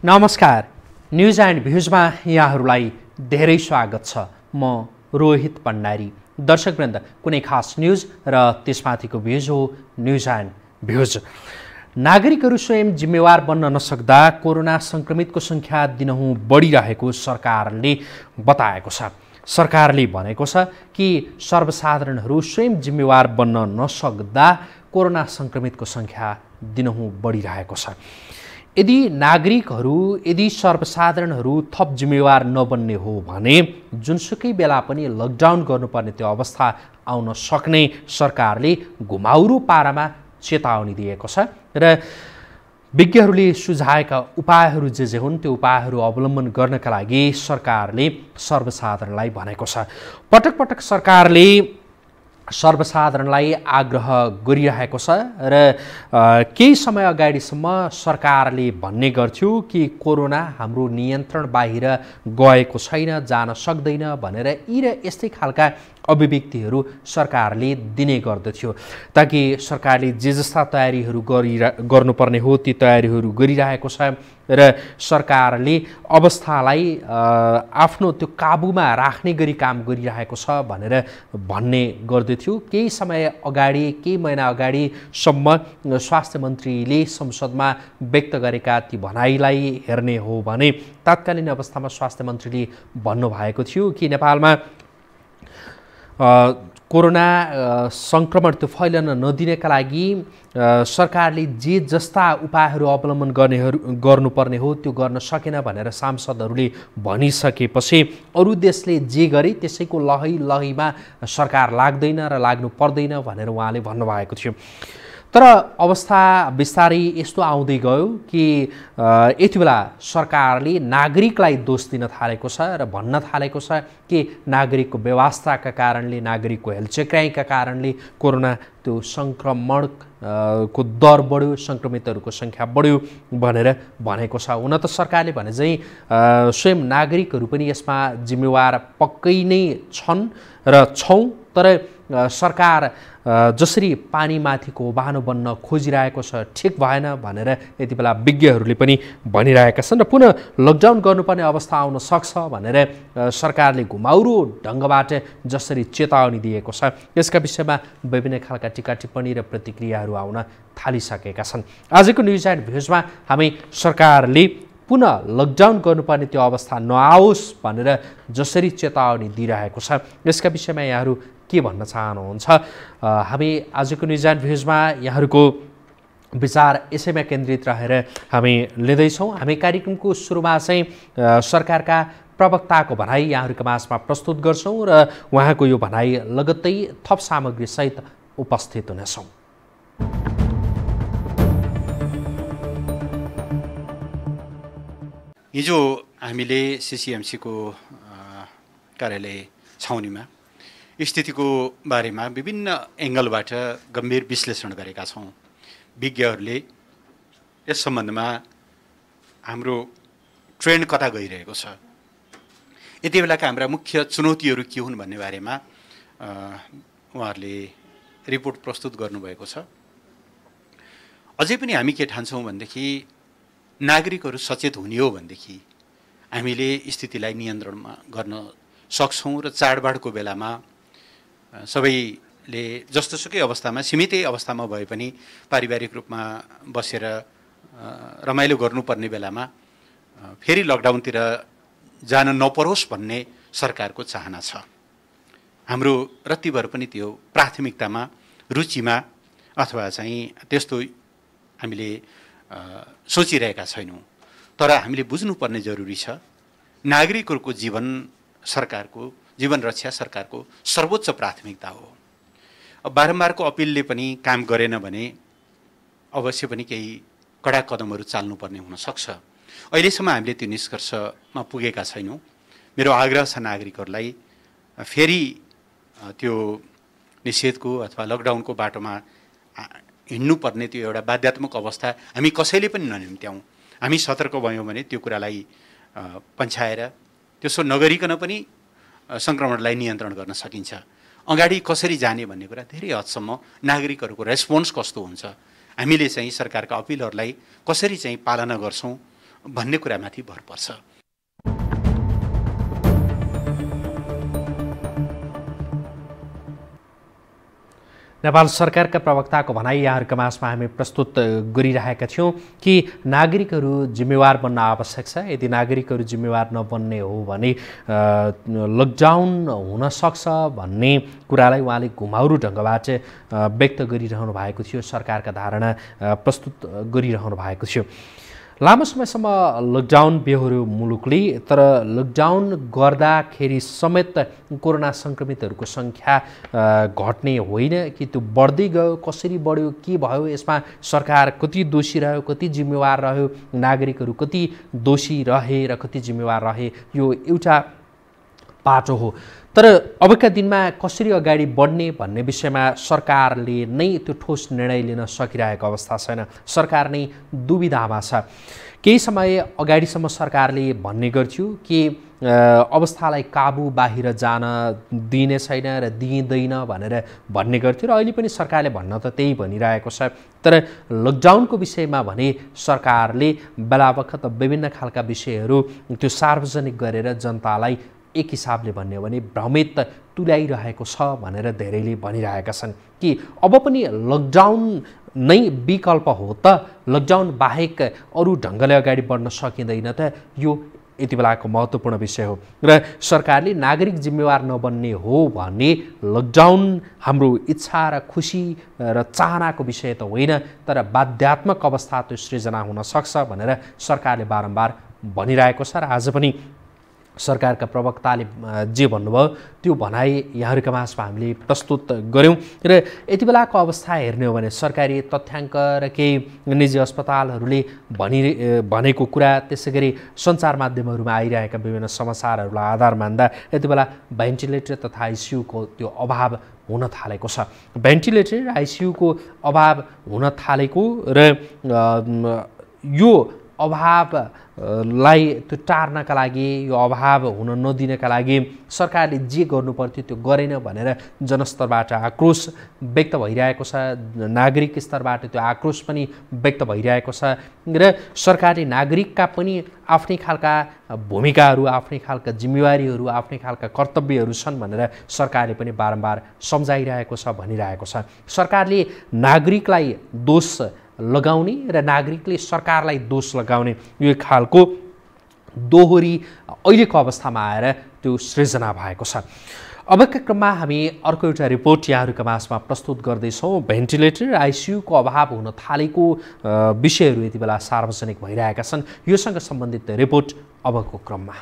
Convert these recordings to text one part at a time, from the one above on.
नमस्कार, news and भ्युजमा यहाँहरूलाई धेरै स्वागत छ। म रोहित भण्डारी। दर्शकवृन्द, कुनै खास न्यूज र त्यसमाथिको भ्युज हो न्यूज एन्ड भ्युज। नागरिकहरू स्वयं जिम्मेवार बन्न नसक्दा कोरोना संक्रमितको संख्या दिनहुँ बढिरहेको सरकारले बताएको छ। सरकारले भनेको छ कि सर्वसाधारणहरू स्वयं जिम्मेवार बन्न नसक्दा कोरोना संक्रमितको संख्या दिनहुँ बढिरहेको छ। यदि सर्वसाधारणहरू थप जिम्मेवार नबन्ने हो भने जुनसुकै बेला पनि लकडाउन गर्नुपर्ने त्यो अवस्था आउन सक्ने सरकारले घुमाउरो पारामा चेतावनी दिएको छ र विज्ञहरूले सुझाएका उपायहरू जे हुन् त्यो उपायहरू अवलम्बन गर्नका लागि सरकारले सर्वसाधारणलाई भनेको छ। पटक पटक सरकारले सर्वसाधारणलाई आग्रह गरिरहेको छ र केही समय अगाडिसम्म सरकारले भन्ने गर्थ्यो कि कोरोना हाम्रो नियन्त्रण बाहिर गएको छैन, जान सक्दैन भनेर यी र यस्तै खालका अभिव्यक्तिहरू सरकारले दिने गर्दथ्यो, ताकि सरकारले जे जस्ता तयारीहरू गर्नुपर्ने हो ती तयारीहरू गरिरहेको छ र सरकारले अवस्थालाई आफ्नो त्यो काबुमा राख्ने गरी काम गरिरहेको छ भनेर भन्ने गर्दथ्यो। केही समय अगाडि, केही महिना अगाडिसम्म स्वास्थ्य मन्त्रीले संसदमा व्यक्त गरेका ती भनाइलाई हेर्ने हो भने तात्कालीन अवस्थामा स्वास्थ्य मन्त्रीले भन्नुभएको थियो कि नेपालमा कोरोना संक्रमण त्यो फैलन नदिनका लागि सरकारले जे जस्ता उपायहरू अवलम्बन गर्नुपर्ने हो त्यो गर्न सकेन भनेर सांसदहरूले भनिसकेपछि अरू देशले जे गरे त्यसैको लहैमा सरकार लाग्दैन र लाग्नु पर्दैन भनेर उहाँले भन्नुभएको थियो। तर अवस्था बिस्तारै यस्तो आउँदै गयो कि यति बेला सरकारले नागरिकलाई दोष दिन थालेको छ र भन्न थालेको छ कि नागरिकको व्यवस्थाका कारणले, नागरिकको हेलचेक्राइका कारणले कोरोना त्यो सङ्क्रमणको दर बढ्यो, सङ्क्रमितहरूको सङ्ख्या बढ्यो भनेर भनेको छ। हुन त सरकारले भने चाहिँ स्वयं नागरिकहरू पनि यसमा जिम्मेवार पक्कै नै छन् र छौँ, तर सरकार जसरी पानीमाथिको ओभानो बन्न खोजिरहेको छ ठिक भएन भनेर यति बेला विज्ञहरूले पनि भनिरहेका छन् र पुनः लकडाउन गर्नुपर्ने अवस्था आउन सक्छ भनेर सरकारले घुमाउरो ढङ्गबाट जसरी चेतावनी दिएको छ यसका विषयमा विभिन्न खालका टिका टिप्पणी र प्रतिक्रियाहरू आउन थालिसकेका छन्। आजको न्युज एन्ड भ्युजमा हामी सरकारले पुनः लकडाउन गर्नुपर्ने त्यो अवस्था नआओस् भनेर जसरी चेतावनी दिइरहेको छ यसका विषयमा यहाँहरू के भन्न चाहनुहुन्छ? हामी आजको न्युज एन्ड भ्युजमा यहाँहरूको विचार यसैमा केन्द्रित रहेर हामी लिँदैछौँ। हामी कार्यक्रमको सुरुमा चाहिँ सरकारका प्रवक्ताको भनाइ यहाँहरूका माझमा प्रस्तुत गर्छौँ र उहाँको यो भनाइ लगत्तै थप सामग्रीसहित उपस्थित हुनेछौँ। हिजो हामीले सिसिएमसीको कार्यालय छाउनीमा स्थितिको बारेमा विभिन्न एङ्गलबाट गम्भीर विश्लेषण गरेका छौँ। विज्ञहरूले यस सम्बन्धमा हाम्रो ट्रेन्ड कता गइरहेको छ, यति बेलाका हाम्रा मुख्य चुनौतीहरू के हुन् भन्ने बारेमा उहाँहरूले रिपोर्ट प्रस्तुत गर्नुभएको छ। अझै पनि हामी के ठान्छौँ भनेदेखि नागरिकहरू सचेत हुने हो भनेदेखि हामीले स्थितिलाई नियन्त्रणमा गर्न सक्छौँ र चाडबाडको बेलामा सबैले जस्तोसुकै अवस्थामा, सीमितै अवस्थामा भए पनि पारिवारिक रूपमा बसेर रमाइलो गर्नुपर्ने बेलामा फेरि लकडाउनतिर जान नपरोस् भन्ने सरकारको चाहना छ। हाम्रो रत्तिभर पनि त्यो प्राथमिकतामा, रुचिमा अथवा चाहिँ त्यस्तो हामीले सोचिरहेका छैनौँ। तर हामीले बुझ्नुपर्ने जरुरी छ, नागरिकहरूको जीवन रक्षा सरकारको सर्वोच्च प्राथमिकता हो। बारम्बारको अपिलले पनि काम गरेन भने अवश्य पनि केही कडा कदमहरू चाल्नुपर्ने हुनसक्छ। अहिलेसम्म हामीले त्यो निष्कर्षमा पुगेका छैनौँ। मेरो आग्रह छ नागरिकहरूलाई फेरि त्यो निषेधको अथवा लकडाउनको बाटोमा हिँड्नुपर्ने त्यो एउटा बाध्यात्मक अवस्था हामी कसैले पनि ननिम्त्याउँ। हामी सतर्क भयौँ भने त्यो कुरालाई पन्छाएर त्यसो नगरिकन पनि सङ्क्रमणलाई नियन्त्रण गर्न सकिन्छ। अगाडि कसरी जाने भन्ने कुरा धेरै हदसम्म नागरिकहरूको रेस्पोन्स कस्तो हुन्छ, हामीले चाहिँ सरकारका अपिलहरूलाई कसरी चाहिँ पालना गर्छौँ भन्ने कुरामाथि भर पर्छ। नेपाल सरकारका प्रवक्ताको भनाइ यहाँहरूका माझमा हामी प्रस्तुत गरिरहेका थियौँ कि नागरिकहरू जिम्मेवार बन्न आवश्यक छ। यदि नागरिकहरू जिम्मेवार नबन्ने हो भने लकडाउन हुन सक्छ भन्ने कुरालाई उहाँले घुमाउरो ढङ्गबाट व्यक्त गरिरहनु भएको थियो, सरकारका धारणा प्रस्तुत गरिरहनु भएको थियो। लामो समयसम्म लकडाउन बेहोर्यो मुलुकले, तर लकडाउन गर्दाखेरि समेत कोरोना सङ्क्रमितहरूको सङ्ख्या घट्ने होइन कि त्यो बढ्दै गयो। कसरी बढ्यो, के भयो, यसमा सरकार कति दोषी रह्यो, कति जिम्मेवार रह्यो, नागरिकहरू कति दोषी रहे र कति जिम्मेवार रहे, यो एउटा पाटो हो। तर अबका दिनमा कसरी अगाडि बढ्ने भन्ने विषयमा सरकारले नै त्यो ठोस निर्णय लिन सकिरहेको अवस्था छैन। सरकार नै दुविधामा छ। केही समय अगाडिसम्म सरकारले भन्ने गर्थ्यो कि अवस्थालाई काबु बाहिर जान दिने छैन र दिइँदैन भनेर भन्ने गर्थ्यो र अहिले पनि सरकारले भन्न त त्यही भनिरहेको छ। तर लकडाउनको विषयमा भने सरकारले बेलाबखत विभिन्न खालका विषयहरू त्यो सार्वजनिक गरेर जनतालाई एक हिसाबले भन्ने हो भने भ्रमित तुल्याइरहेको छ भनेर धेरैले भनिरहेका छन् कि अब पनि लकडाउन नै विकल्प हो त, लकडाउन बाहेक अरू ढङ्गले अगाडि बढ्न सकिँदैन त। यो यति बेलाको महत्त्वपूर्ण विषय हो र सरकारले नागरिक जिम्मेवार नबन्ने हो भने लकडाउन हाम्रो इच्छा र खुसी र चाहनाको विषय त होइन, तर बाध्यात्मक अवस्था त्यो सृजना हुन सक्छ भनेर सरकारले बारम्बार भनिरहेको छ। र आज पनि सरकारका प्रवक्ताले जे भन्नुभयो त्यो भनाइ यहाँहरूका माझमा हामीले प्रस्तुत गऱ्यौँ। र यति बेलाको अवस्था हेर्ने हो भने सरकारी तथ्याङ्क र केही निजी अस्पतालहरूले भनेको कुरा, त्यसै गरी सञ्चार माध्यमहरूमा आइरहेका विभिन्न समाचारहरूलाई आधार मान्दा यति बेला भेन्टिलेटर तथा आइसियुको त्यो अभाव हुन थालेको छ। भेन्टिलेटर आइसियुको अभाव हुन थालेको र यो अभावलाई त्यो टार्नका लागि, यो अभाव हुन नदिनका लागि सरकारले जे गर्नुपर्थ्यो त्यो गरेन भनेर जनस्तरबाट आक्रोश व्यक्त भइरहेको छ। नागरिक स्तरबाट त्यो आक्रोश पनि व्यक्त भइरहेको छ र सरकारले नागरिकका पनि आफ्नै खालका भूमिकाहरू, आफ्नै खालका जिम्मेवारीहरू, आफ्नै खालका कर्तव्यहरू छन् भनेर सरकारले पनि बारम्बार सम्झाइरहेको छ, भनिरहेको छ। सरकारले नागरिकलाई दोष लगाउने र नागरिकले सरकारलाई दोष लगाउने यो खालको दोहोरी अहिलेको अवस्थामा आएर त्यो सृजना भएको छ। अबका क्रममा हामी अर्को एउटा रिपोर्ट यहाँहरूका माझमा प्रस्तुत गर्दैछौँ। भेन्टिलेटर र आइसियुको अभाव हुन थालेको विषयहरू यति बेला सार्वजनिक भइरहेका छन्। योसँग सम्बन्धित रिपोर्ट अबको क्रममा।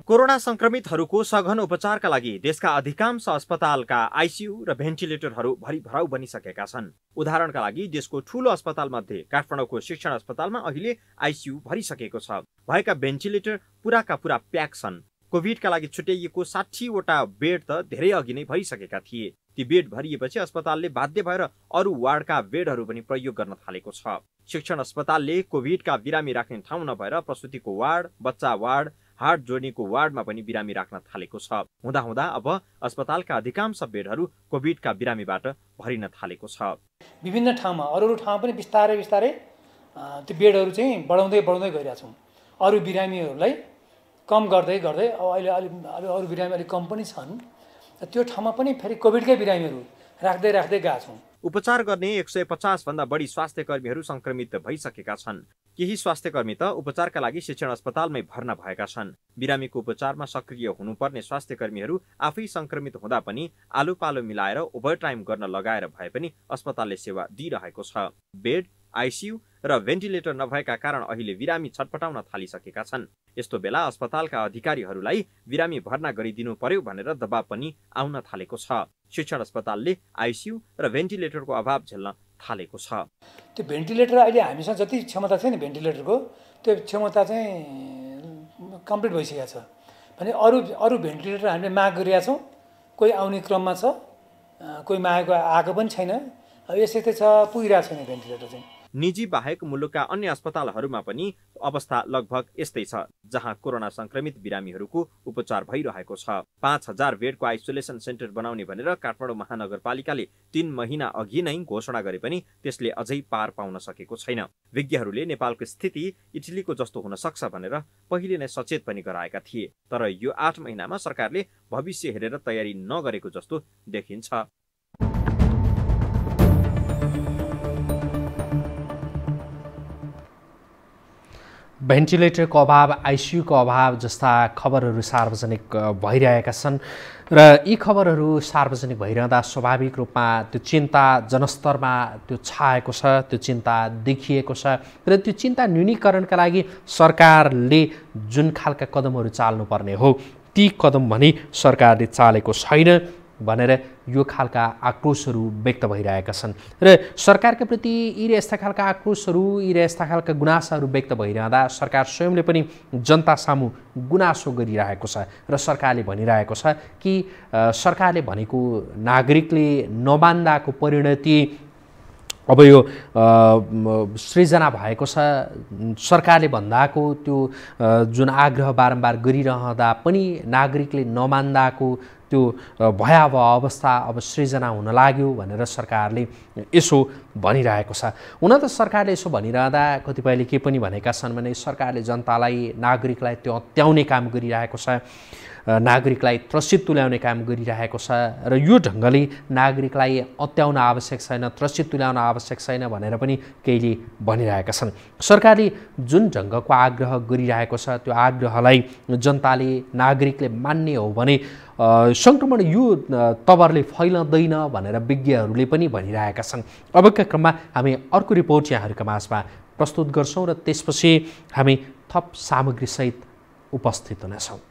कोरोना संक्रमितहरूको सघन उपचारका लागि देशका अधिकांश अस्पतालका आइसियु र भेन्टिलेटरहरू भरिभराउ बनिसकेका छन्। उदाहरणका लागि देशको ठूलो अस्पताल मध्ये काठमाडौँको शिक्षण अस्पतालमा अहिले आइसियु भरिसकेको छ। भएका भेन्टिलेटर पुराका पुरा प्याक छन्। कोभिडका लागि छुट्याइएको 60 वटा बेड त धेरै अघि नै भरिसकेका थिए। ती बेड भरिएपछि अस्पतालले बाध्य भएर अरू वार्डका बेडहरू पनि प्रयोग गर्न थालेको छ। शिक्षण अस्पतालले कोभिडका बिरामी राख्ने ठाउँ नभएर प्रसुतिको वार्ड, बच्चा वार्ड, हार्ट जोड्नेको वार्डमा पनि बिरामी राख्न थालेको छ। हुँदा हुँदा अब अस्पतालका अधिकांश बेडहरू कोभिडका बिरामीबाट भरिन थालेको छ। विभिन्न ठाउँमा अरू ठाउँमा पनि बिस्तारै बिस्तारै त्यो बेडहरू चाहिँ बढाउँदै गइरहेका छौँ। अरू बिरामीहरूलाई कम गर्दै गर्दै अब अहिले अरू बिरामी अलिक कम पनि छन्। त्यो ठाउँमा पनि फेरि कोभिडकै बिरामीहरू राख्दै गएका छौँ। उपचार गर्ने 150 भन्दा बढी स्वास्थ्य कर्मीहरू संक्रमित भइसकेका छन्। केही स्वास्थ्य कर्मी त उपचारका लागि शिक्षण अस्पतालमै भर्ना भएका छन्। बिरामीको उपचारमा सक्रिय हुनुपर्ने स्वास्थ्य कर्मीहरू आफै संक्रमित हुँदा पनि आलो पालो मिलाएर ओभरटाइम गर्न लगाएर भए पनि अस्पतालले सेवा दिइरहेको छ। बेड, आइसियु र भेन्टिलेटर नभएका कारण अहिले बिरामी छटपटाउन थालिसकेका छन्। यस्तो बेला अस्पतालका अधिकारीहरूलाई बिरामी भर्ना गरिदिनु पर्यो भनेर दबाब पनि आउन थालेको छ। शिक्षण अस्पतालले आइसियु र भेन्टिलेटरको अभाव झेल्न थालेको छ। त्यो भेन्टिलेटर अहिले हामीसँग जति क्षमता छ नि भेन्टिलेटरको, त्यो क्षमता चाहिँ कम्प्लिट भइसकेको छ। भने अरू भेन्टिलेटर हामीले माग गरिरहेका छौँ। कोही आउने क्रममा छ, कोही आएको पनि छैन। अब यसै त छ, पुगिरहेको छैन भेन्टिलेटर चाहिँ। निजी बाहेक मुलुकका अन्य अस्पतालहरूमा पनि अवस्था लगभग यस्तै छ, जहाँ कोरोना संक्रमित बिरामीहरूको उपचार भइरहेको छ। 5000 बेडको आइसोलेसन सेन्टर बनाउने भनेर काठमाडौँ महानगरपालिकाले 3 महिना अघि नै घोषणा गरे पनि त्यसले अझै पार पाउन सकेको छैन। विज्ञहरूले नेपालको स्थिति इटलीको जस्तो हुन सक्छ भनेर पहिले नै सचेत पनि गराएका थिए, तर यो 8 महिनामा सरकारले भविष्य हेरेर तयारी नगरेको जस्तो देखिन्छ। भेन्टिलेटरको अभाव, आइसियुको अभाव जस्ता खबरहरू सार्वजनिक भइरहेका छन् र यी खबरहरू सार्वजनिक भइरहँदा स्वाभाविक रूपमा त्यो चिन्ता जनस्तरमा त्यो छाएको छ, त्यो चिन्ता देखिएको छ र त्यो चिन्ता न्यूनीकरणका लागि सरकारले जुन खालका कदमहरू चाल्नुपर्ने हो ती कदम भने सरकारले चालेको छैन भनेर यो खालका आक्रोशहरू व्यक्त भइरहेका छन् र सरकारका प्रति यी यस्ता खालका आक्रोशहरू, यी यस्ता खालका गुनासाहरू व्यक्त भइरहँदा सरकार स्वयंले पनि जनता सामु गुनासो गरिरहेको छ र सरकारले भनिरहेको छ कि सरकारले भनेको नागरिकले नमान्दाको परिणति अब यो सृजना भएको छ। सरकारले भन्दाको त्यो जुन आग्रह बारम्बार गरिरहँदा पनि नागरिकले नमान्दाको त्यो भयावह अवस्था अब सृजना हुन लाग्यो भनेर सरकारले यसो भनिरहेको छ। हुन त सरकारले यसो भनिरहँदा कतिपयले के पनि भनेका छन् भने सरकारले जनतालाई, नागरिकलाई त्यो अत्याउने काम गरिरहेको छ, नागरिकलाई त्रसित तुल्याउने काम गरिरहेको छ र यो ढङ्गले नागरिकलाई अत्याउन आवश्यक छैन, त्रसित तुल्याउन आवश्यक छैन भनेर पनि केहीले भनिरहेका छन्। सरकारले जुन ढङ्गको आग्रह गरिरहेको छ त्यो आग्रहलाई जनताले, नागरिकले मान्ने हो भने सङ्क्रमण यो तवरले फैलँदैन भनेर विज्ञहरूले पनि भनिरहेका छन्। अबका क्रममा हामी अर्को रिपोर्ट यहाँहरूका माझमा प्रस्तुत गर्छौँ र त्यसपछि हामी थप सामग्रीसहित उपस्थित हुनेछौँ।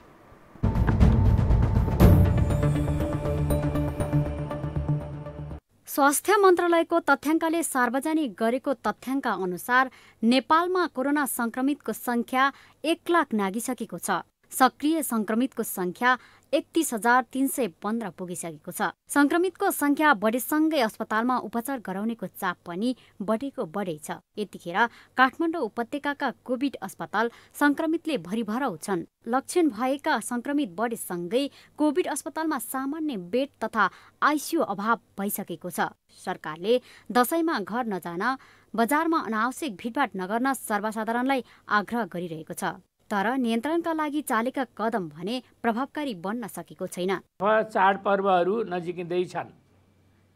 स्वास्थ्य मन्त्रालयको तथ्याङ्कले सार्वजनिक गरेको तथ्याङ्क अनुसार नेपालमा कोरोना संक्रमितको संख्या 1 लाख नागिसकेको छ। सक्रिय संक्रमितको संख्या 31,315 पुगिसकेको छ। संक्रमितको संख्या बढेसँगै अस्पतालमा उपचार गराउनेको चाप पनि बढेको बढै छ। यतिखेर काठमाडौँ उपत्यकाका कोभिड अस्पताल संक्रमितले भरिभराउ छन्। लक्षण भएका संक्रमित बढेसँगै कोभिड अस्पतालमा सामान्य बेड तथा आइसियु अभाव भइसकेको छ। सरकारले दशैंमा घर नजान, बजारमा अनावश्यक भिडभाड नगर्न सर्वसाधारणलाई आग्रह गरिरहेको छ। तर नियन्त्रणका लागि चालेका कदम भने प्रभावकारी बन्न सकेको छैन। चाडपर्वहरू नजिकै छन्,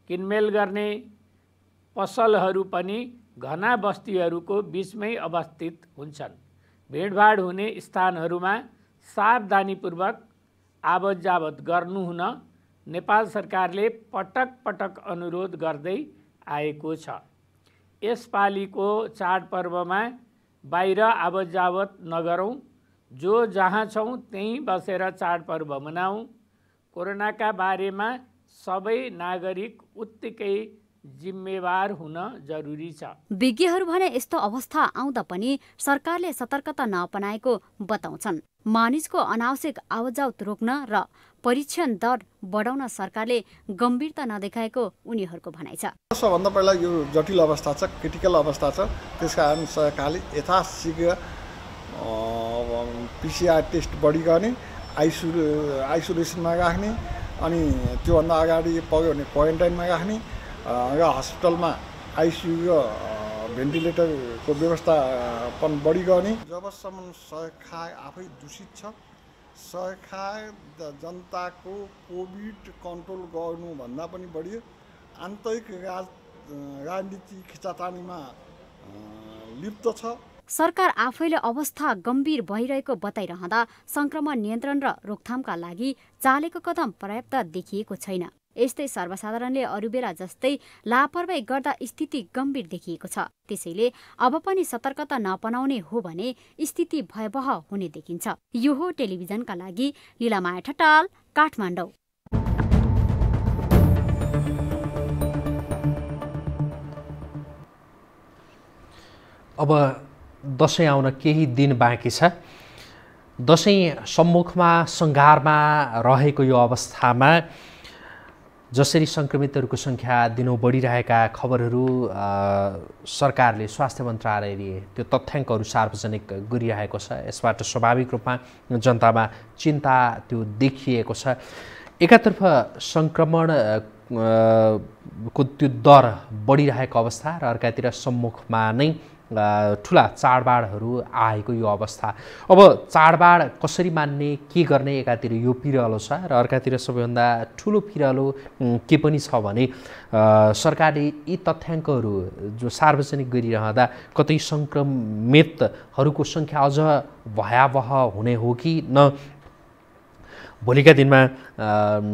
किनमेल गर्ने पसलहरू पनि घना बस्तीहरूको बीचमै अवस्थित हुन्छन्। भिडभाड हुने स्थानहरूमा सावधानीपूर्वक आवत जावत गर्नुहुन नेपाल सरकारले पटक पटक अनुरोध गर्दै आएको छ। यसपालिको चाडपर्वमा बाहिर आवत जावत नगरौँ, जो जहाँ छौँ त्यहीँ बसेर चाडपर्व मनाऊँ। कोरोनाका बारेमा सबै नागरिक उत्तिकै जिम्मेवार हुन जरुरी छ। विज्ञहरू भने यस्तो अवस्था आउँदा पनि सरकारले सतर्कता नअपनाएको बताउँछन्। मानिसको अनावश्यक आवतजावत रोक्न र परीक्षण दर बढाउन सरकारले गम्भीरता नदेखाएको उनीहरूको भनाइ छ। सबभन्दा पहिला यो जटिल अवस्था छ, क्रिटिकल अवस्था छ। त्यसकारण सरकारले यथाशीघ्र PCR टेस्ट बढी गर्ने, आइसोलेसनमा राख्ने, अनि त्योभन्दा अगाडि पग्यो भने क्वारेन्टाइनमा राख्ने र हस्पिटलमा आइसियु र भेन्टिलेटरको व्यवस्थापन बढी गर्ने। जबसम्म सरकार आफै दूषित छ, सरकार जनताको कोभिड कन्ट्रोल गर्नुभन्दा पनि बढी आन्तरिक राजनीति खिचातानीमा लिप्त छ। सरकार आफैले अवस्था गम्भीर भइरहेको बताइरहँदा संक्रमण नियन्त्रण र रोकथामका लागि चालेको कदम पर्याप्त देखिएको छैन। यस्तै सर्वसाधारणले अरू बेला जस्तै लापरवाही गर्दा स्थिति गम्भीर देखिएको छ। त्यसैले अब पनि सतर्कता नअपनाउने हो भने स्थिति भयावह हुने देखिन्छ। यो हो टेलिभिजनका लागि लीलामाया ठटाल, काठमाडौँ। अब दशैं आउन केही दिन बाँकी छ। दशैं सम्मुखमा सङ्घारमा रहेको यो अवस्थामा जसरी सङ्क्रमितहरूको सङ्ख्या दिनौँ बढिरहेका खबरहरू सरकारले स्वास्थ्य मन्त्रालयले त्यो तथ्याङ्कहरू सार्वजनिक गरिरहेको छ। यसबाट स्वाभाविक रूपमा जनतामा चिन्ता त्यो देखिएको छ। एकातर्फ सङ्क्रमणको त्यो दर बढिरहेको अवस्था र अर्कातिर सम्मुखमा नै ठुला चाडबाडहरू आएको यो अवस्था। अब चाडबाड कसरी मान्ने, के गर्ने, एकातिर यो पिरहलो छ र अर्कातिर सबैभन्दा ठुलो पिरहलो के पनि छ भने सरकारले यी तथ्याङ्कहरू जो सार्वजनिक गरिरहँदा कतै सङ्क्रमितहरूको सङ्ख्या अझ भयावह हुने हो कि न भोलिका दिनमा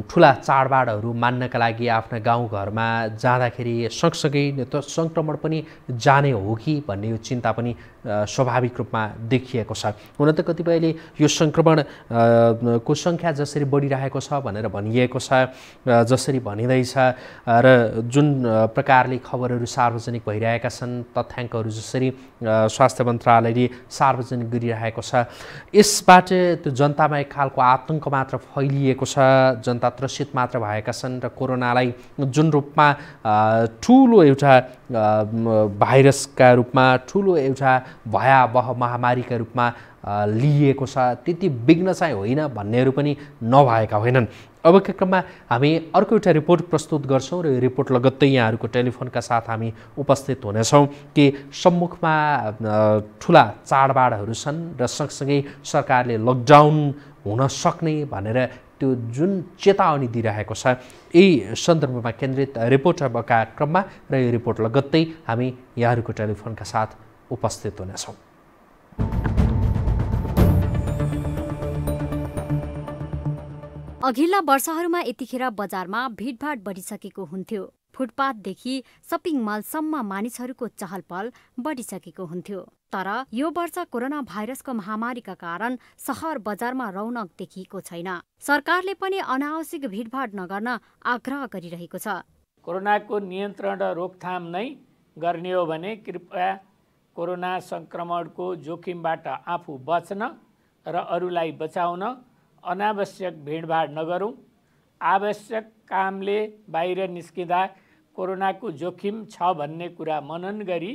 ठुला चाडबाडहरू मान्नका लागि आफ्ना गाउँघरमा जाँदाखेरि सँगसँगै त सङ्क्रमण पनि जाने हो कि भन्ने यो चिन्ता पनि स्वाभाविक रूपमा देखिएको छ। हुन त कतिपयले यो सङ्क्रमणको सङ्ख्या जसरी बढिरहेको छ भनेर भनिएको छ, जसरी भनिँदैछ र जुन प्रकारले खबरहरू सार्वजनिक भइरहेका छन्, तथ्याङ्कहरू जसरी स्वास्थ्य मन्त्रालयले सार्वजनिक गरिरहेको छ, यसबाट त्यो जनतामा एक खालको आतङ्क मात्र फैलिएको छ। जनता त्रसित मात्र भएका छन् र कोरोनालाई जुन रूपमा ठुलो एउटा भाइरसका रूपमा, ठुलो एउटा भयावह महामारीका रूपमा लिएको छ, त्यति विघ्न चाहिँ होइन भन्नेहरू पनि नभएका होइनन्। अबका क्रममा हामी अर्को एउटा रिपोर्ट प्रस्तुत गर्छौँ र यो रिपोर्ट लगत्तै यहाँहरूको टेलिफोनका साथ हामी उपस्थित हुनेछौँ कि सम्मुखमा ठुला चाडबाडहरू छन् र सँगसँगै सरकारले लकडाउन हुन सक्ने भनेर त्यो जुन चेतावनी दिइरहेको छ, यही सन्दर्भमा केन्द्रित रिपोर्ट अबका क्रममा र यो रिपोर्ट लगत्तै हामी यहाँहरूको टेलिफोनका साथ उपस्थित हुनेछौँ। अघिल्ला वर्षहरूमा यतिखेर बजारमा भिडभाड बढिसकेको हुन्थ्यो। फुटपाथदेखि सपिङ मलसम्म मानिसहरूको चहलपहल बढिसकेको हुन्थ्यो। तर यो वर्ष कोरोना भाइरसको महामारीका कारण सहर बजारमा रौनक देखिएको छैन। सरकारले पनि अनावश्यक भिडभाड नगर्न आग्रह गरिरहेको छ। कोरोनाको नियन्त्रण र रोकथाम नै गर्ने हो भने कृपया कोरोना सङ्क्रमणको जोखिमबाट आफू बच्न र अरूलाई बचाउन अनावश्यक भिडभाड नगरौँ। आवश्यक कामले बाहिर निस्किँदा कोरोनाको जोखिम छ भन्ने कुरा मनन गरी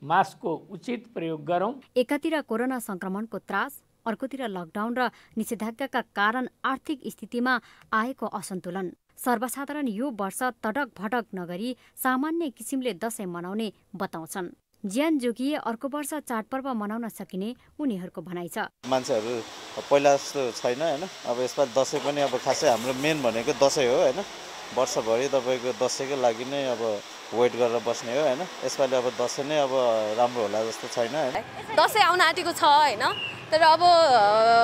मास्कको उचित प्रयोग गरौँ। एकातिर कोरोना सङ्क्रमणको त्रास, अर्कोतिर लकडाउन र निषेधाज्ञाका कारण आर्थिक स्थितिमा आएको असन्तुलन। सर्वसाधारण यो वर्ष तडक भडक नगरी सामान्य किसिमले दशैं मनाउने बताउँछन्। ज्यान जोगिए अर्को वर्ष चाडपर्व मनाउन सकिने उनीहरूको भनाइ छ। मान्छेहरू पहिला जस्तो छैन होइन, अब यसमा दसैँ पनि अब खासै हाम्रो मेन भनेको दसैँ हो होइन। वर्षभरि तपाईँको दसैँको लागि नै अब वेट गरेर बस्ने हो होइन। यसपालि अब दसैँ नै अब राम्रो होला जस्तो छैन होइन। दसैँ आउन आँटेको छ होइन, तर अब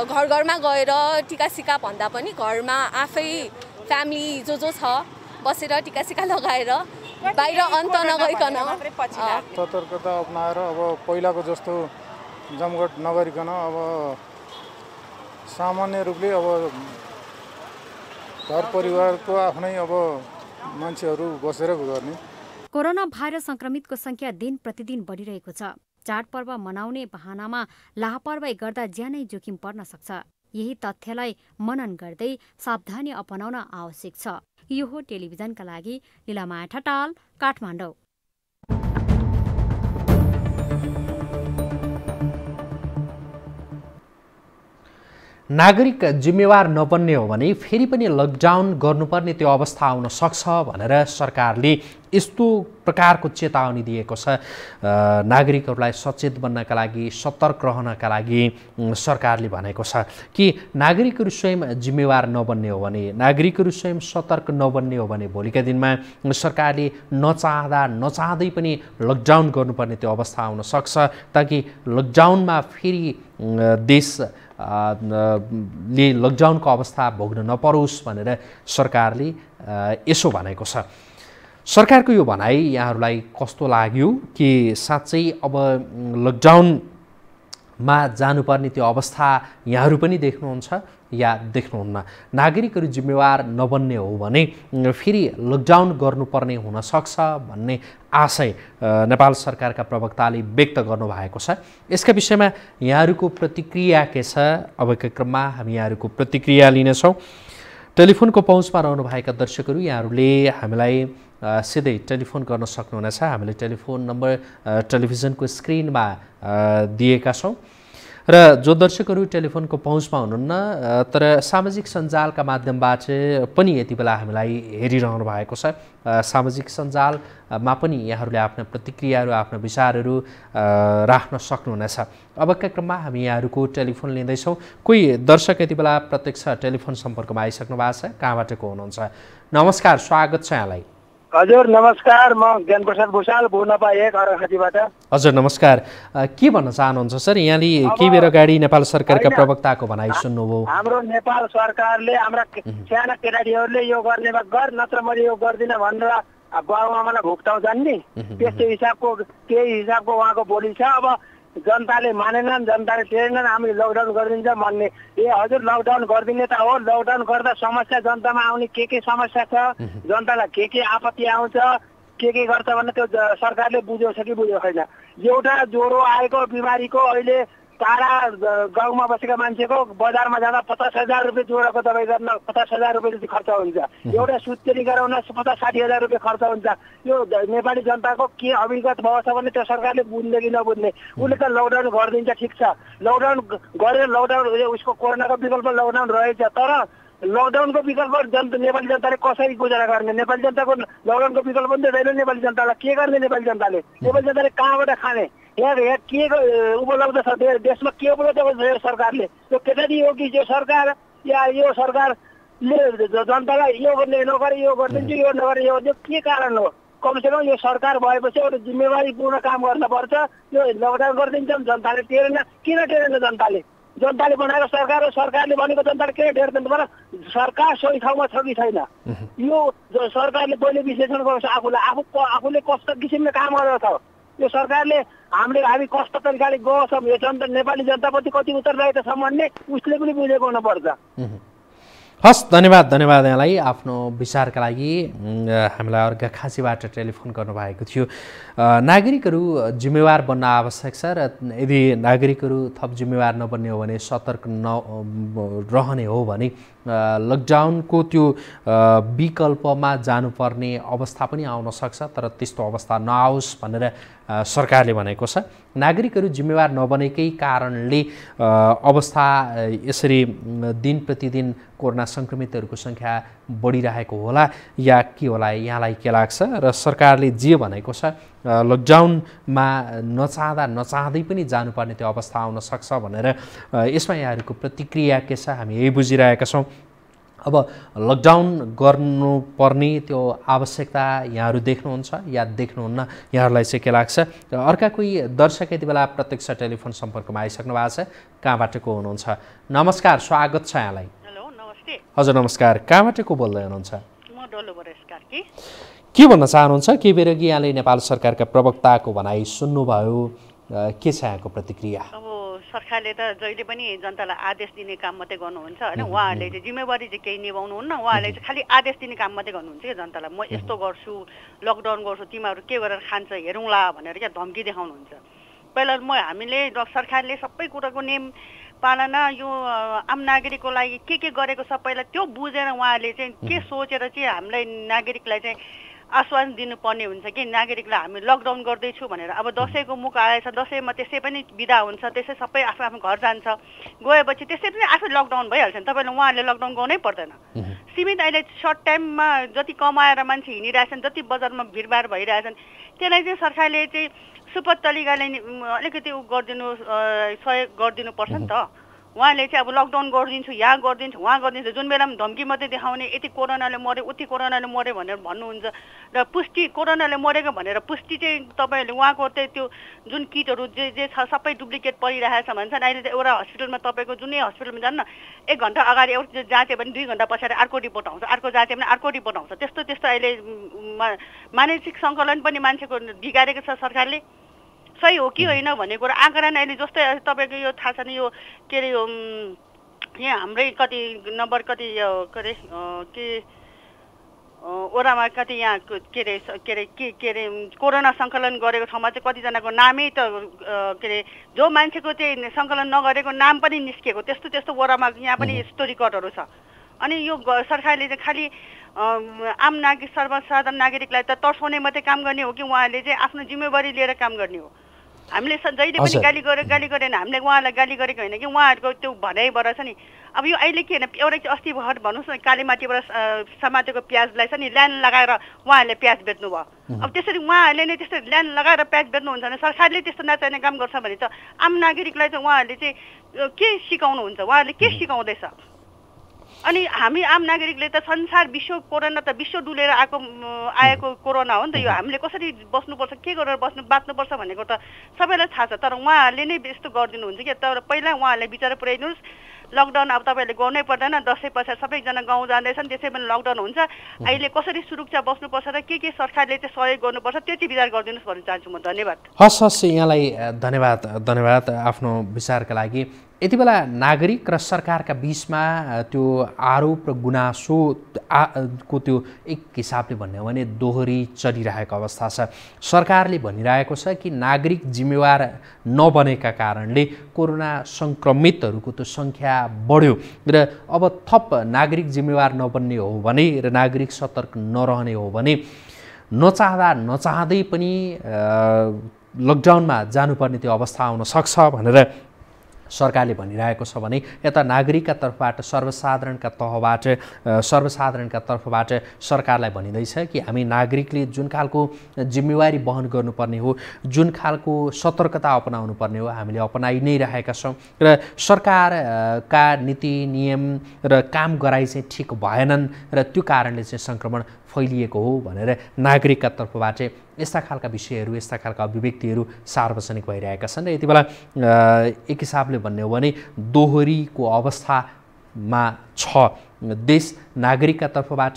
घर घरमा गएर टिका सिका भन्दा पनि घरमा आफै फ्यामिली जो छ बसेर टिका सिका लगाएर बाहिर अन्त नगइकन सतर्कता अपनाएर अब पहिलाको जस्तो जमघट नगरिकन अब सामान्य रूपले अब घर परिवारको आफ्नै अब मान्छेहरू बसेर गर्ने। कोरोना भाइरस सङ्क्रमितको सङ्ख्या दिन प्रतिदिन बढिरहेको छ। चाडपर्व मनाउने बहानामा लापरवाही गर्दा ज्यानै जोखिम पर्न सक्छ। यही तथ्यलाई मनन गर्दै सावधानी अपनाउन आवश्यक छ। यो हो टेलिभिजनका लागि लीलामाया ठटाल, काठमाडौँ। नागरिक जिम्मेवार नबन्ने हो भने फेरि पनि लकडाउन गर्नुपर्ने त्यो अवस्था आउन सक्छ भनेर सरकारले यस्तो प्रकारको चेतावनी दिएको छ। नागरिकहरूलाई सचेत बन्नका लागि, सतर्क रहनका लागि सरकारले भनेको छ कि नागरिकहरू स्वयं जिम्मेवार नबन्ने हो भने, नागरिकहरू स्वयं सतर्क नबन्ने हो भने भोलिका दिनमा सरकारले नचाहँदै पनि लकडाउन गर्नुपर्ने त्यो अवस्था आउन सक्छ, ताकि लकडाउनमा फेरि देश ले लकडाउनको अवस्था भोग्न नपरोस् भनेर सरकारले यसो भनेको छ। सरकारको यो भनाइ यहाँहरूलाई कस्तो लाग्यो कि साँच्चै अब लकडाउनमा जानुपर्ने त्यो अवस्था यहाँहरू पनि देख्नुहुन्छ या देख्नुहुन्न? नागरिकहरू जिम्मेवार नबन्ने हो भने फेरि लकडाउन गर्नुपर्ने हुनसक्छ भन्ने आशय नेपाल सरकारका प्रवक्ताले व्यक्त गर्नुभएको छ। यसका विषयमा यहाँहरूको प्रतिक्रिया के छ? अबका क्रममा हामी यहाँहरूको प्रतिक्रिया लिनेछौँ। टेलिफोनको पहुँचमा रहनुभएका दर्शकहरू यहाँहरूले हामीलाई सिधै टेलिफोन गर्न सक्नुहुनेछ। हामीले टेलिफोन नम्बर टेलिभिजनको स्क्रिनमा दिएका छौँ र जो दर्शकहरू टेलिफोनको पहुँचमा हुनुहुन्न तर सामाजिक सञ्जालका माध्यमबाट पनि यति बेला हामीलाई हेरिरहनु भएको छ, सामाजिक सञ्जालमा पनि यहाँहरूले आफ्ना प्रतिक्रियाहरू आफ्ना विचारहरू राख्न सक्नुहुनेछ। अबका क्रममा हामी यहाँहरूको टेलिफोन लिँदैछौँ। कोही दर्शक यति बेला प्रत्यक्ष टेलिफोन सम्पर्कमा आइसक्नु भएको छ। कहाँबाट को हुनुहुन्छ? नमस्कार, स्वागत छ यहाँलाई। हजुर नमस्कार, म ज्ञानप्रसाद भुषाल भुनपा 1 अर्घाखाँचीबाट। हजुर नमस्कार, के भन्न चाहनुहुन्छ सर? यहाँले केही बेर अगाडि नेपाल सरकारका प्रवक्ताको भनाइ सुन्नुभयो। हाम्रो नेपाल सरकारले हाम्रा साना केटाडीहरूले यो गर्नेमा गर नत्र मैले यो गर्दिनँ भनेर बाबुआमालाई भुक्ताउँछन् नि, त्यस्तो केही हिसाबको उहाँको बोली छ। अब जनताले मानेनन्, जनताले टेरेनन्, हामी लकडाउन गरिदिन्छ भन्ने। हजुर लकडाउन गरिदिने त हो, लकडाउन गर्दा समस्या जनतामा आउने के समस्या छ, जनतालाई के आपत्ति आउँछ, के गर्छ भन्ने त्यो सरकारले बुझ्यो छ कि बुझ्यो छैन। एउटा ज्वरो आएको बिमारीको अहिले टाढा गाउँमा बसेका मान्छेको बजारमा जाँदा 50,000 रुपियाँ ज्वरोको दबाई गर्न 50,000 रुपियाँ जति खर्च हुन्छ। एउटा सुत्केरी गराउन 50-60,000 रुपियाँ खर्च हुन्छ। यो नेपाली जनताको के अभिगत भएको छ भने त्यो सरकारले बुझ्ने कि नबुझ्ने। उसले त लकडाउन गरिदिन्छ, ठिक छ, लकडाउन गरेर लकडाउन उसको कोरोनाको विकल्प लकडाउन रहेछ, तर लकडाउनको विकल्प नेपाली जनताले कसरी गुजारा गर्ने? नेपाली जनताको लकडाउनको विकल्प पनि दिँदैन। नेपाली जनतालाई के गर्ने? नेपाली जनताले कहाँबाट खाने? यहाँ के उपलब्ध छ देशमा? के उपलब्ध छ सरकारले? त्यो केटाडी हो कि यो सरकार या यो सरकारले जनतालाई यो गर्ने नगरे यो गरिदिन्छु, यो नगरे यो के कारण हो? कमसेकम यो सरकार भएपछि एउटा जिम्मेवारीपूर्ण काम गर्नुपर्छ। यो लकडाउन गरिदिन्छ, जनताले टेरेन। किन टेरेन? जनताले बनाएको सरकार हो, सरकारले भनेको जनताले किन टेर्दैन? सरकार सही ठाउँमा छ कि छैन? यो सरकारले पहिले विश्लेषण गर्छ आफूले कस्तो किसिमले काम गरेको छ। यो सरकारले हामी कस्तो तरिकाले गएको छौँ, यो जनता नेपाली जनताप्रति कति उत्तरदायित्व छ भन्ने उसले पनि बुझेको हुनुपर्छ। हस्, धन्यवाद यहाँलाई आफ्नो विचारका लागि। हामीलाई अर्घाखाँचीबाट टेलिफोन गर्नुभएको थियो। नागरिकहरू जिम्मेवार बन्न आवश्यक छ र यदि नागरिकहरू थप जिम्मेवार नबन्ने हो भने, सतर्क रहने हो भने लकडाउनको त्यो विकल्पमा जानुपर्ने अवस्था पनि आउन सक्छ, तर त्यस्तो अवस्था नआओस् भनेर सरकारले भनेको छ। नागरिकहरू जिम्मेवार नबनेकै कारणले अवस्था यसरी दिन प्रतिदिन कोरोना सङ्क्रमितहरूको सङ्ख्या बढिरहेको होला या के होला? यहाँलाई के लाग्छ? र सरकारले जे भनेको छ लकडाउनमा नचाहँदै पनि जानुपर्ने त्यो अवस्था आउन सक्छ भनेर, यसमा यहाँहरूको प्रतिक्रिया के छ? हामी यही बुझिरहेका छौँ। अब लकडाउन गर्नुपर्ने त्यो आवश्यकता यहाँहरू देख्नुहुन्छ या देख्नुहुन्न? यहाँहरूलाई चाहिँ के लाग्छ? अर्का कोही दर्शक यति बेला प्रत्यक्ष टेलिफोन सम्पर्कमा आइसक्नु भएको छ। कहाँबाट को हुनुहुन्छ? नमस्कार, स्वागत छ यहाँलाई। हेलो, नमस्ते। हजुर नमस्कार, कहाँबाट को बोल्दै हुनुहुन्छ? म डोलोबाट कार्की। के भन्न चाहनुहुन्छ? केही बेर अघि यहाँले नेपाल सरकारका प्रवक्ताको भनाइ सुन्नुभयो, के छ यहाँको प्रतिक्रिया? अब सरकारले त जहिले पनि जनतालाई आदेश दिने काम मात्रै गर्नुहुन्छ होइन, उहाँहरूले चाहिँ जिम्मेवारी चाहिँ केही निभाउनुहुन्न। उहाँहरूले चाहिँ खालि आदेश दिने काम मात्रै गर्नुहुन्छ क्या जनतालाई। म यस्तो गर्छु, लकडाउन गर्छु, तिमीहरू के गरेर खान्छ हेरौँला भनेर क्या धम्की देखाउनुहुन्छ। पहिला हामीले सरकारले सबै कुराको नियम पालना यो आम नागरिकको लागि के गरेको छ पहिला त्यो बुझेर उहाँहरूले चाहिँ के सोचेर चाहिँ हामीलाई नागरिकलाई चाहिँ आश्वासन दिनुपर्ने हुन्छ कि नागरिकलाई हामी लकडाउन गर्दैछु भनेर। अब दसैँको मुख आएछ, दसैँमा त्यसै पनि बिदा हुन्छ, त्यसै सबै आफ्नो आफ्नो घर जान्छ, गएपछि त्यसै पनि आफै लकडाउन भइहाल्छ नि। तपाईँले उहाँहरूले लकडाउन गर्नै पर्दैन। सीमित अहिले सर्ट टाइममा जति कमाएर मान्छे हिँडिरहेछन्, जति बजारमा भिडभाड भइरहेछन्, त्यसलाई चाहिँ सरकारले चाहिँ सुपथ तरिकाले अलिकति गरिदिनु सहयोग गरिदिनुपर्छ नि त। उहाँले चाहिँ अब लकडाउन गरिदिन्छु, यहाँ गरिदिन्छु, वहाँ गरिदिन्छु, जुन बेलामा धम्की मात्रै देखाउने, यति कोरोनाले मऱ्यो उति कोरोनाले मऱ्यो भनेर भन्नुहुन्छ र पुष्टि कोरोनाले मरेको भनेर पुष्टि चाहिँ तपाईँहरूले उहाँको चाहिँ त्यो जुन किटहरू जे छ सबै डुप्लिकेट परिरहेछ भन्छन्। अहिले चाहिँ एउटा हस्पिटलमा तपाईँको जुनै हस्पिटलमा जान्न 1 घन्टा अगाडि एउटा जाँच्यो भने 2 घन्टा पछाडि अर्को रिपोर्ट आउँछ, अर्को जाँच्यो भने अर्को रिपोर्ट आउँछ। त्यस्तो अहिले मानसिक सङ्कलन पनि मान्छेको बिगारेको छ सरकारले। सही हो कि होइन भन्ने कुरा आँकडा अहिले जस्तै तपाईँको यो थाहा छ नि, यो के अरे यहाँ हाम्रै कति नम्बर कति के अरे के ओरामा कति यहाँ के अरे कोरोना सङ्कलन गरेको ठाउँमा चाहिँ कतिजनाको नामै त के अरे जो मान्छेको चाहिँ सङ्कलन नगरेको नाम पनि निस्किएको, त्यस्तो ओरामा यहाँ पनि यस्तो रेकर्डहरू छ। अनि यो सरकारले चाहिँ खालि आम नागरिक सर्वसाधारण नागरिकलाई त तर्साउने मात्रै काम गर्ने हो कि उहाँले चाहिँ आफ्नो जिम्मेवारी लिएर काम गर्ने हो? हामीले जहिले पनि गाली गरेन, हामीले उहाँलाई गाली गरेको होइन कि उहाँहरूको त्यो भनाइबाट छ नि। अब यो अहिले के होइन, एउटा अस्ति भर्खर भन्नुहोस् न कालीमाटीबाट समातेको प्याजलाई छ नि ल्यान्ड लगाएर उहाँहरूले प्याज बेच्नु भयो। अब त्यसरी उहाँहरूले नै त्यसरी ल्यान्ड लगाएर प्याज बेच्नुहुन्छ भने सरकारले त्यस्तो नचाहिने काम गर्छ भने त आम नागरिकलाई चाहिँ उहाँहरूले चाहिँ के सिकाउनुहुन्छ, उहाँहरूले के सिकाउँदैछ? अनि हामी आम नागरिकले त संसार विश्व कोरोना त विश्व डुलेर आएको कोरोना हो नि त। यो हामीले कसरी बस्नुपर्छ, के गरेर बाँच्नुपर्छ भनेको त सबैलाई थाहा छ। तर उहाँहरूले नै यस्तो गरिदिनुहुन्छ कि तर पहिला उहाँहरूले विचार पुर्याइदिनुहोस्। लकडाउन अब तपाईँहरूले गर्नै पर्दैन, दसैँ पछाडि सबैजना गाउँ जाँदैछन्, त्यसै पनि लकडाउन हुन्छ। अहिले कसरी सुरक्षा बस्नुपर्छ र के सरकारले चाहिँ सहयोग गर्नुपर्छ त्यति विचार गरिदिनुहोस् भन्न चाहन्छु म। धन्यवाद। हस् यहाँलाई धन्यवाद आफ्नो विचारका लागि। यति बेला नागरिक र सरकारका बीचमा त्यो आरोप र गुनासो को त्यो एक हिसाबले भन्ने हो भने दोहोरी चलिरहेको अवस्था छ। सरकारले भनिरहेको छ कि नागरिक जिम्मेवार नबनेका कारणले कोरोना सङ्क्रमितहरूको त्यो सङ्ख्या बढ्यो र अब थप नागरिक जिम्मेवार नबन्ने हो भने र नागरिक सतर्क नरहने हो भने नचाहँदै पनि लकडाउनमा जानुपर्ने त्यो अवस्था आउन सक्छ भनेर सरकारले भनिरहेको छ भने यता नागरिकका तर्फबाट सर्वसाधारणका तर्फबाट सरकारलाई भनिँदैछ कि हामी नागरिकले जुन खालको जिम्मेवारी वहन गर्नुपर्ने हो, जुन खालको सतर्कता अपनाउनु पर्ने हो हामीले अपनाइ नै रहेका छौँ र सरकारका नीति नियम र काम गराइ चाहिँ ठिक भएनन् र त्यो कारणले चाहिँ सङ्क्रमण फैलिएको हो भनेर नागरिकका तर्फबाट यस्ता खालका विषयहरू, यस्ता खालका अभिव्यक्तिहरू सार्वजनिक भइरहेका छन्। र यति बेला एक हिसाबले भन्ने हो भने दोहोरीको अवस्थामा छ देश। नागरिकका तर्फबाट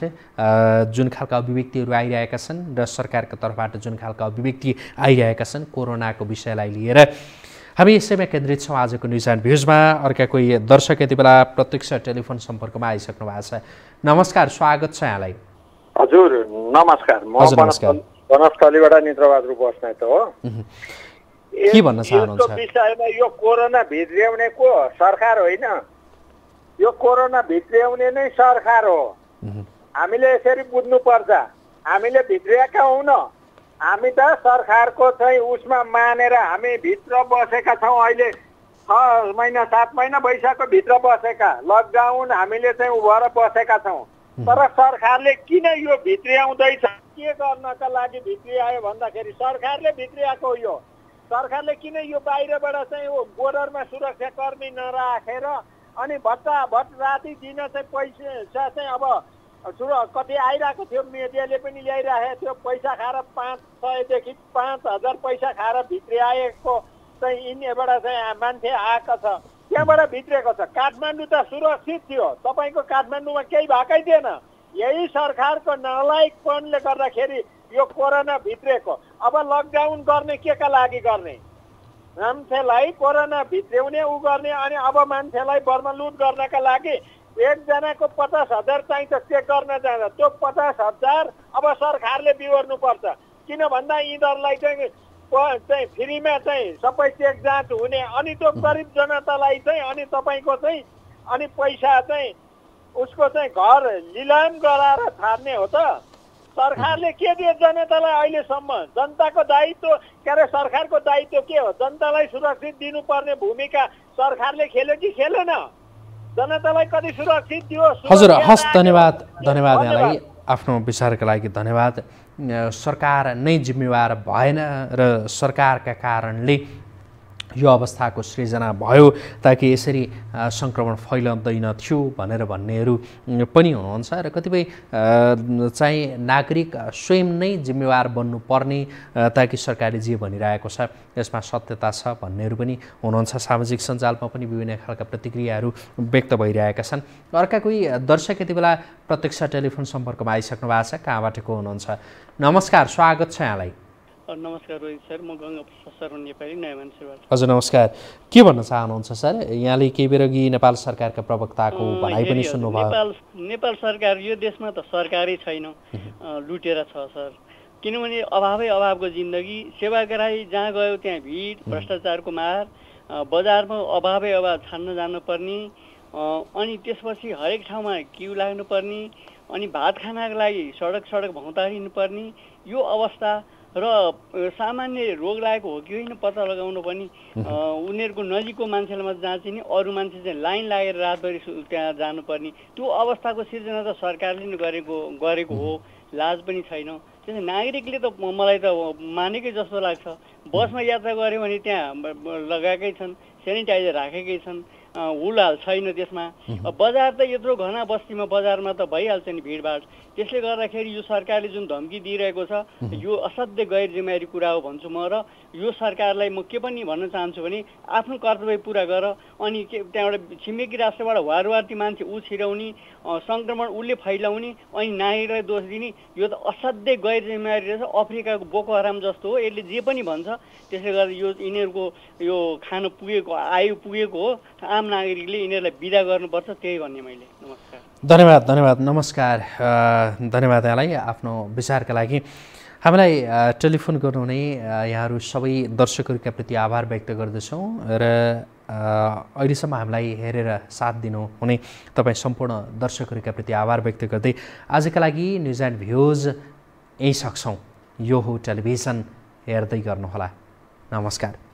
जुन खालका अभिव्यक्तिहरू आइरहेका छन् र सरकारका तर्फबाट जुन खालका अभिव्यक्ति आइरहेका छन् कोरोनाको विषयलाई लिएर। हामी यसैमा केन्द्रित छौँ आजको न्युज एन्ड भ्युजमा। अर्का कोही दर्शक यति बेला प्रत्यक्ष टेलिफोन सम्पर्कमा आइसक्नु भएको छ। नमस्कार, स्वागत छ यहाँलाई। हजुर नमस्कार, म वनस्थलीबाट नित्रबहादुर बस्नेत हो। के भन्न चाहनुहुन्छ? विषयमा यो कोरोना भित्र्याउनेको सरकार होइन, यो कोरोना भित्र्याउने नै सरकार हो। हामीले यसरी बुझ्नुपर्छ। हामीले भित्रिएका हौँ न, हामी त सरकारको चाहिँ उसमा मानेर हामी भित्र बसेका छौँ। अहिले 6 महिना 7 महिना भइसक्यो भित्र बसेका। लकडाउन हामीले चाहिँ उभएर बसेका छौँ। तर सरकारले किन यो भित्र्याउँदैछ, के गर्नका लागि भित्रिआयो भन्दाखेरि सरकारले भित्रिआएको हो। यो सरकारले किन यो बाहिरबाट चाहिँ बोर्डरमा सुरक्षाकर्मी नराखेर अनि भट्टाभट राति दिन चाहिँ पैसा चाहिँ अब कति आइरहेको थियो, मिडियाले पनि ल्याइरहेको थियो, पैसा खाएर 500 देखि 5000 पैसा खाएर भित्रिआएको चाहिँ यिनीबाट चाहिँ मान्छे आएको छ, त्यहाँबाट भित्रिएको छ। काठमाडौँ त सुरक्षित थियो, तपाईँको काठमाडौँमा केही भएकै थिएन। यही सरकारको नलायकपनले गर्दाखेरि यो कोरोना भित्रेको। अब लकडाउन गर्ने के का लागि गर्ने? मान्छेलाई कोरोना भित्र्याउने उ गर्ने अनि अब मान्छेलाई बर्मलुट गर्नका लागि एकजनाको 50,000 चाहिँ त चेक गर्न जाँदा त्यो 50,000 अब सरकारले बिहोर्नुपर्छ। किन भन्दा यिनीहरूलाई चाहिँ फ्रीमा चाहिँ सबै चेक जाँच हुने अनि त्यो गरिब जनतालाई चाहिँ अनि तपाईँको चाहिँ अनि पैसा चाहिँ उसको चाहिँ घर लिलाम गराएर छाड्ने हो त। सरकारले के दियो जनतालाई अहिलेसम्म? जनताको दायित्व के अरे सरकारको दायित्व के हो? जनतालाई सुरक्षित दिनुपर्ने भूमिका सरकारले खेल्यो कि खेलेन? जनतालाई कति सुरक्षित दियो? हजुर हस्, धन्यवाद यहाँलाई आफ्नो विचारका लागि धन्यवाद। सरकार नै जिम्मेवार भएन र सरकारका कारणले यो अवस्थाको सृजना भयो ताकि यसरी सङ्क्रमण फैलँदैन थियो भनेर भन्नेहरू पनि हुनुहुन्छ र कतिपय चाहिँ नागरिक स्वयं नै जिम्मेवार बन्नुपर्ने ताकि सरकारले जे भनिरहेको छ यसमा सत्यता छ भन्नेहरू पनि हुनुहुन्छ। सामाजिक सञ्जालमा पनि विभिन्न खालका प्रतिक्रियाहरू व्यक्त भइरहेका छन्। अर्का कोही दर्शक यति बेला प्रत्यक्ष टेलिफोन सम्पर्कमा आइसक्नु भएको छ। कहाँबाट को हुनुहुन्छ? नमस्कार, स्वागत छ यहाँलाई। नमस्कार रोहित सर, म गङ्गा प्रसाद नेपाली नयाँ मान्छेबाट। हजुर नमस्कार, के भन्न चाहनुहुन्छ सर? यहाँले केही बेर अघि नेपाल सरकारका प्रवक्ताको भनाइ पनि सुन्नुभयो। नेपाल सरकार यो देशमा त सरकारै छैन, लुटेर छ सर। किनभने अभावको जिन्दगी, सेवाग्राही जहाँ गयो त्यहाँ भिड, भ्रष्टाचारको मार, बजारमा अभाव छान्न जानुपर्ने, अनि त्यसपछि हरेक ठाउँमा क्यु लाग्नुपर्ने, अनि भात खानाको लागि सडक भौँता हिँड्नुपर्ने यो अवस्था र सामान्य रोग लागेको हो कि होइन पत्ता लगाउनु पनि उनीहरूको नजिकको मान्छेलाई मात्र जाँचिने, अरू मान्छे चाहिँ लाइन लागेर रातभरि त्यहाँ जानुपर्ने त्यो अवस्थाको सिर्जना त सरकारले नै गरेको हो, लाज पनि छैन। त्यसै नागरिकले त मलाई त मानेकै जस्तो लाग्छ। बसमा यात्रा गऱ्यो भने त्यहाँ लगाएकै छन्, सेनिटाइजर राखेकै छन्, हुलहाल छैन त्यसमा। बजार त यत्रो घना बस्तीमा बजारमा त भइहाल्छ नि भिडभाड। त्यसले गर्दाखेरि यो सरकारले जुन धम्की दिइरहेको छ यो असाध्यै गैर जिम्मेवारी कुरा हो भन्छु म। र यो सरकारलाई म के पनि भन्न चाहन्छु भने आफ्नो कर्तव्य पुरा गर, अनि त्यहाँबाट छिमेकी राष्ट्रबाट वारवार ती मान्छे छिराउने, सङ्क्रमण उसले फैलाउने, अनि नागरिकलाई दोष दिने, यो त असाध्यै गैर जिम्मेवारी रहेछ। अफ्रिकाको बोको हराम जस्तो हो, यसले जे पनि भन्छ। त्यसले गर्दा यो यिनीहरूको यो खान पुगेको आयु पुगेको हो, आम नागरिकले यिनीहरूलाई बिदा गर्नुपर्छ, त्यही भन्ने मैले। नमस्कार। धन्यवाद नमस्कार। धन्यवाद यहाँलाई आफ्नो विचारका लागि। हामीलाई टेलिफोन गर्नुहुने यहाँहरू सबै दर्शकहरूका प्रति आभार व्यक्त गर्दछौँ र अहिलेसम्म हामीलाई हेरेर साथ दिनुहुने तपाईँ सम्पूर्ण दर्शकहरूका प्रति आभार व्यक्त गर्दै आजका लागि न्युज एन्ड भ्युज यहीँ सक्छौँ। यो हो टेलिभिजन, हेर्दै गर्नुहोला। नमस्कार।